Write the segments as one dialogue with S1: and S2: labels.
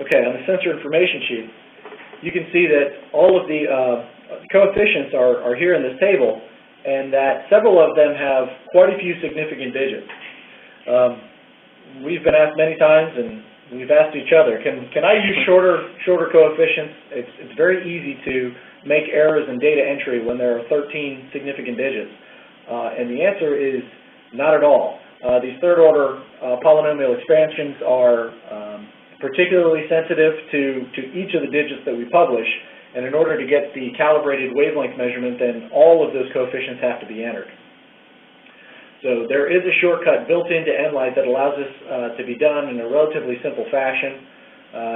S1: Okay, on the sensor information sheet, you can see that all of the coefficients are here in this table, and that several of them have quite a few significant digits. We've been asked many times, and we've asked each other, can I use shorter coefficients? It's very easy to make errors in data entry when there are 13 significant digits. And the answer is not at all. These third-order polynomial expansions are particularly sensitive to each of the digits that we publish, and in order to get the calibrated wavelength measurement, then all of those coefficients have to be entered. So there is a shortcut built into Nlight that allows this to be done in a relatively simple fashion.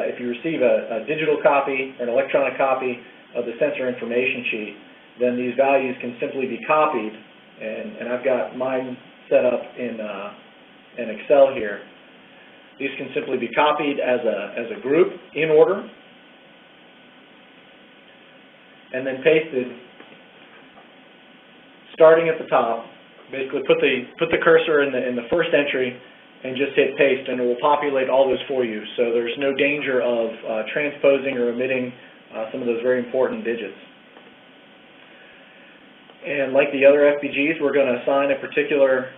S1: If you receive a digital copy or an electronic copy of the sensor information sheet, then these values can simply be copied, and I've got mine set up in Excel here. These can simply be copied as a group in order, and then pasted starting at the top. Basically, put the cursor in the first entry and just hit paste, and it will populate all those for you. So there's no danger of transposing or omitting some of those very important digits. And like the other FPGs, we're going to assign a particular,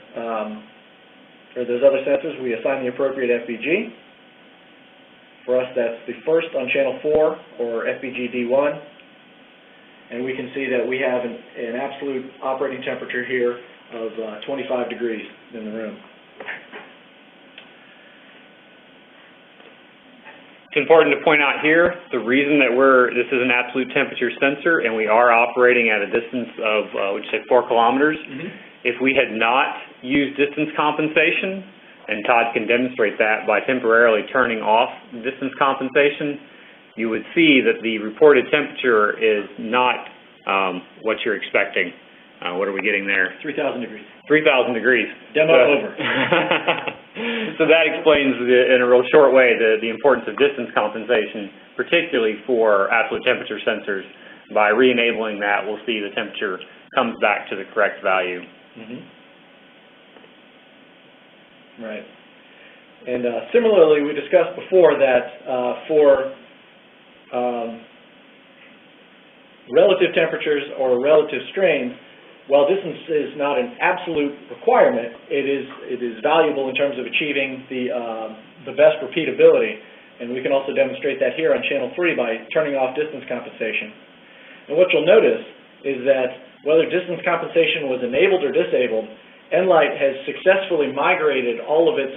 S1: for those other sensors, we assign the appropriate FPG. For us, that's the first on channel 4, or FPG D1. And we can see that we have an absolute operating temperature here of 25 degrees in the room.
S2: It's important to point out here, the reason that this is an absolute temperature sensor and we are operating at a distance of, would you say, 4 kilometers. If we had not used distance compensation, and Todd can demonstrate that by temporarily turning off distance compensation, you would see that the reported temperature is not what you're expecting. What are we getting there?
S1: 3,000 degrees.
S2: 3,000 degrees.
S1: Demo over.
S2: So that explains, in a real short way, the importance of distance compensation, particularly for absolute temperature sensors. By re-enabling that, we'll see the temperature comes back to the correct value.
S1: Right. And similarly, we discussed before that for relative temperatures or relative strains, while distance is not an absolute requirement, it is valuable in terms of achieving the best repeatability. And we can also demonstrate that here on channel 3 by turning off distance compensation. And what you'll notice is that whether distance compensation was enabled or disabled, Nlight has successfully migrated all of its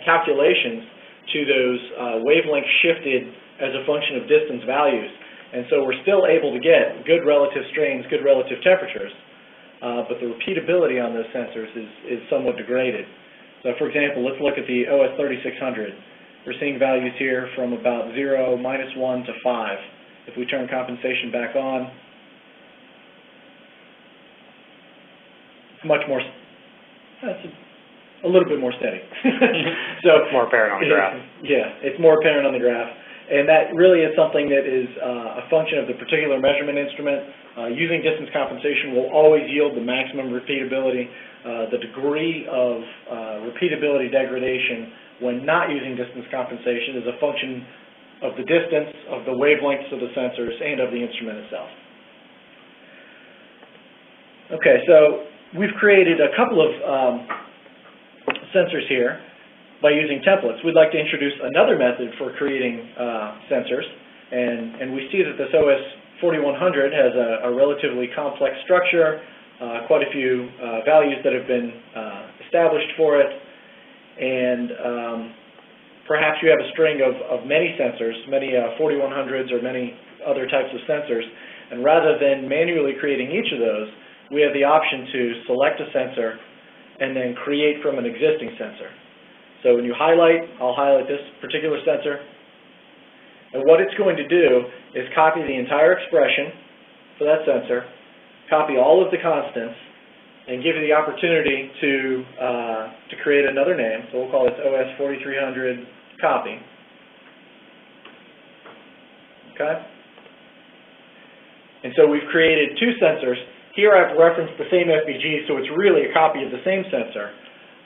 S1: calculations to those wavelength shifted as a function of distance values. And so we're still able to get good relative strains, good relative temperatures, but the repeatability on those sensors is somewhat degraded. So for example, let's look at the OS3600. We're seeing values here from about 0, -1 to 5. If we turn compensation back on, it's much more, that's a little bit more steady.
S2: So it's more apparent on the graph.
S1: Yeah, it's more apparent on the graph. And that really is something that is a function of the particular measurement instrument. Using distance compensation will always yield the maximum repeatability. The degree of repeatability degradation when not using distance compensation is a function of the distance, of the wavelengths of the sensors, and of the instrument itself. Okay, so we've created a couple of sensors here by using templates. We'd like to introduce another method for creating sensors, and we see that this OS4100 has a relatively complex structure, quite a few values that have been established for it, and perhaps you have a string of many sensors, many 4100s or many other types of sensors, and rather than manually creating each of those, we have the option to select a sensor and then create from an existing sensor. So when you highlight, I'll highlight this particular sensor, and what it's going to do is copy the entire expression for that sensor, copy all of the constants, and give you the opportunity to create another name. So we'll call this OS4300 copy. Okay? And so we've created two sensors. Here I've referenced the same FPG, so it's really a copy of the same sensor.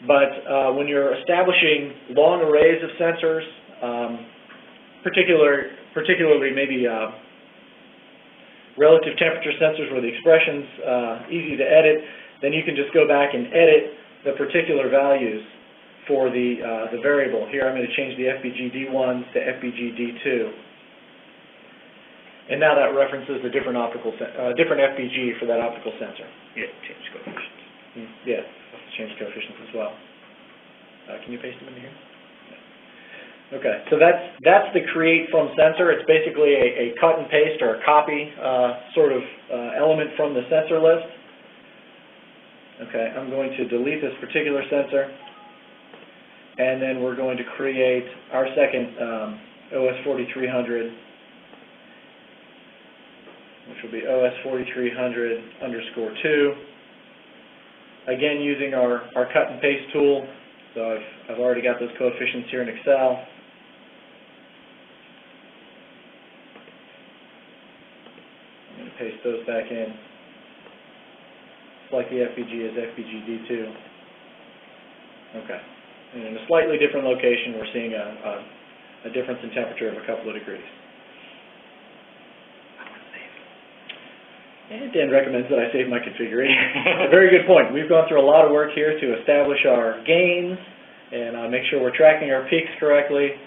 S1: But when you're establishing long arrays of sensors, particularly maybe relative temperature sensors where the expression's easy to edit, then you can just go back and edit the particular values for the variable. Here I'm going to change the FBG-D1 to FBG-D2. And now that references a different FBG for that optical sensor.
S2: Yeah, change coefficients.
S1: Yeah, change coefficients as well. Can you paste them in here? Okay, so that's the create from sensor. It's basically a cut and paste or a copy sort of element from the sensor list. Okay, I'm going to delete this particular sensor, and then we're going to create our second OS4300, which will be OS4300_2. Again, using our cut and paste tool. So I've already got those coefficients here in Excel. I'm going to paste those back in. Select the FBG as FBG-D2. Okay. And in a slightly different location, we're seeing a difference in temperature of a couple of degrees. And Dan recommends that I save my configuration. A very good point. We've gone through a lot of work here to establish our gains and make sure we're tracking our peaks correctly,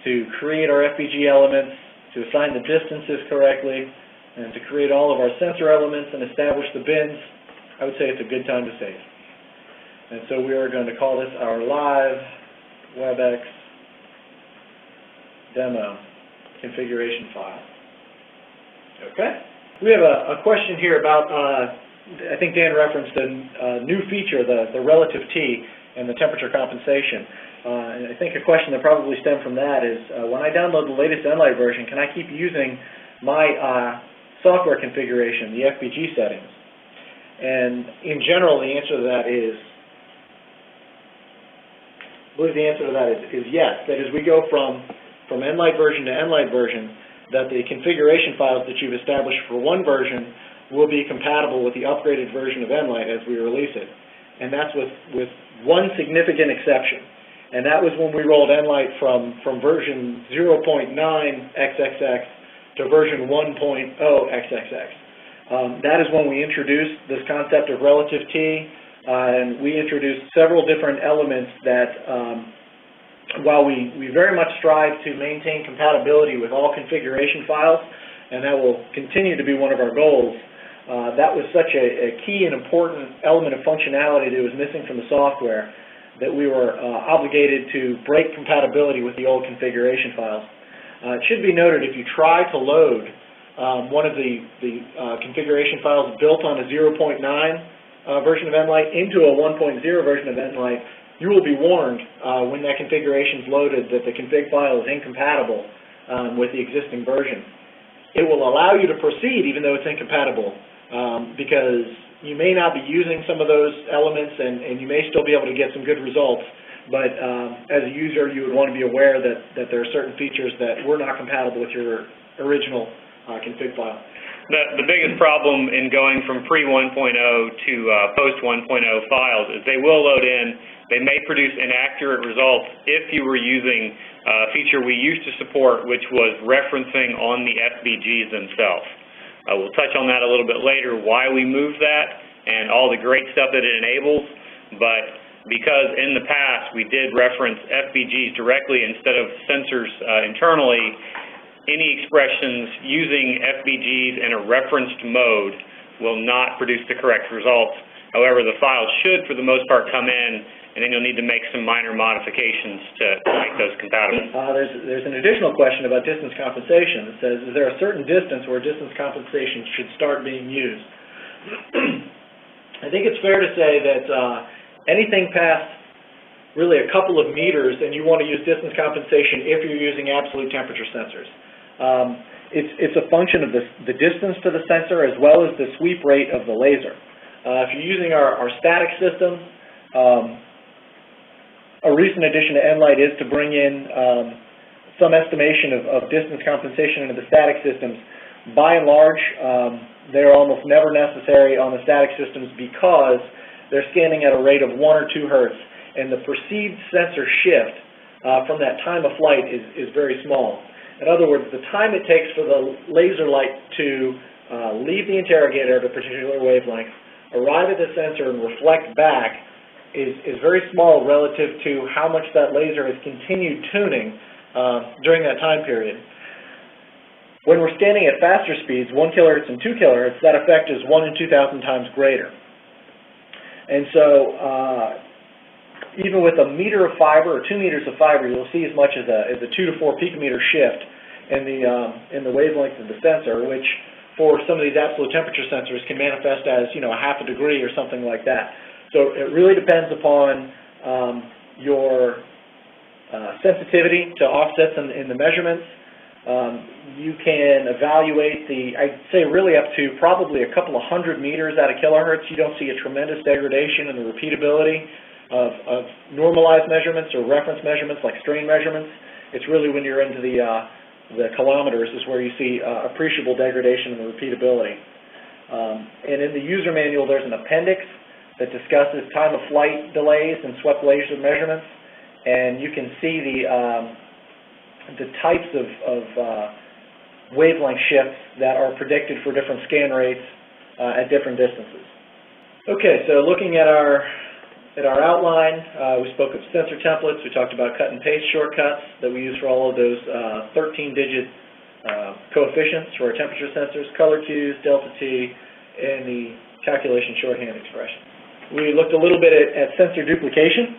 S1: to create our FBG elements, to assign the distances correctly, and to create all of our sensor elements and establish the bins. I would say it's a good time to save. And so we are going to call this our live WebEx demo configuration file. Okay? We have a question here about, I think Dan referenced a new feature, the relative T and the temperature compensation. And I think a question that probably stemmed from that is, when I download the latest Nlight version, can I keep using my software configuration, the FBG settings? And in general, the answer to that is, I believe the answer to that is yes. That is, we go from Nlight version to Nlight version, that the configuration files that you've established for one version will be compatible with the upgraded version of Nlight as we release it. And that's with one significant exception. And that was when we rolled Nlight from version 0.9xxx to version 1.0xxx. That is when we introduced this concept of relative T, and we introduced several different elements that while we very much strive to maintain compatibility with all configuration files, and that will continue to be one of our goals, that was such a key and important element of functionality that was missing from the software that we were obligated to break compatibility with the old configuration files. It should be noted, if you try to load one of the configuration files built on a 0.9 version of Nlight into a 1.0 version of Nlight, you will be warned when that configuration is loaded that the config file is incompatible with the existing version. It will allow you to proceed even though it's incompatible because you may not be using some of those elements and you may still be able to get some good results, but as a user you would want to be aware that there are certain features that were not compatible with your original config file.
S2: The biggest problem in going from pre-1.0 to post-1.0 files is they will load in. They may produce inaccurate results if you were using a feature we used to support, which was referencing on the FBGs themselves. We'll touch on that a little bit later, why we moved that and all the great stuff that it enables, but because in the past we did reference FBGs directly instead of sensors internally, any expressions using FBGs in a referenced mode will not produce the correct results. However, the files should, for the most part, come in, and then you'll need to make some minor modifications to make those compatible.
S1: There's an additional question about distance compensation. It says, is there a certain distance where distance compensation should start being used? I think it's fair to say that anything past really a couple of meters, and you want to use distance compensation if you're using absolute temperature sensors. It's a function of the distance to the sensor as well as the sweep rate of the laser. If you're using our static system, a recent addition to Nlight is to bring in some estimation of distance compensation into the static systems. By and large, they're almost never necessary on the static systems because they're scanning at a rate of 1 or 2 hertz, and the perceived sensor shift from that time of flight is very small. In other words, the time it takes for the laser light to leave the interrogator at a particular wavelength, arrive at the sensor, and reflect back is very small relative to how much that laser has continued tuning during that time period. When we're scanning at faster speeds, 1 kilohertz and 2 kilohertz, that effect is 1 in 2,000 times greater. And so even with a meter of fiber or 2 meters of fiber, you'll see as much as a 2 to 4 picometer shift in the wavelength of the sensor, which for some of these absolute temperature sensors can manifest as, a half a degree or something like that. So it really depends upon your sensitivity to offsets in the measurements. You can evaluate I'd say really up to probably a couple of 100 meters at a kilohertz. You don't see a tremendous degradation in the repeatability of normalized measurements or reference measurements like strain measurements. It's really when you're into the kilometers is where you see appreciable degradation in the repeatability. And in the user manual, there's an appendix that discusses time of flight delays and swept laser measurements, and you can see the types of wavelength shifts that are predicted for different scan rates at different distances. Okay, so looking at our outline, we spoke of sensor templates. We talked about cut and paste shortcuts that we use for all of those 13-digit coefficients for our temperature sensors, color cues, delta T, and the calculation shorthand expression. We looked a little bit at sensor duplication.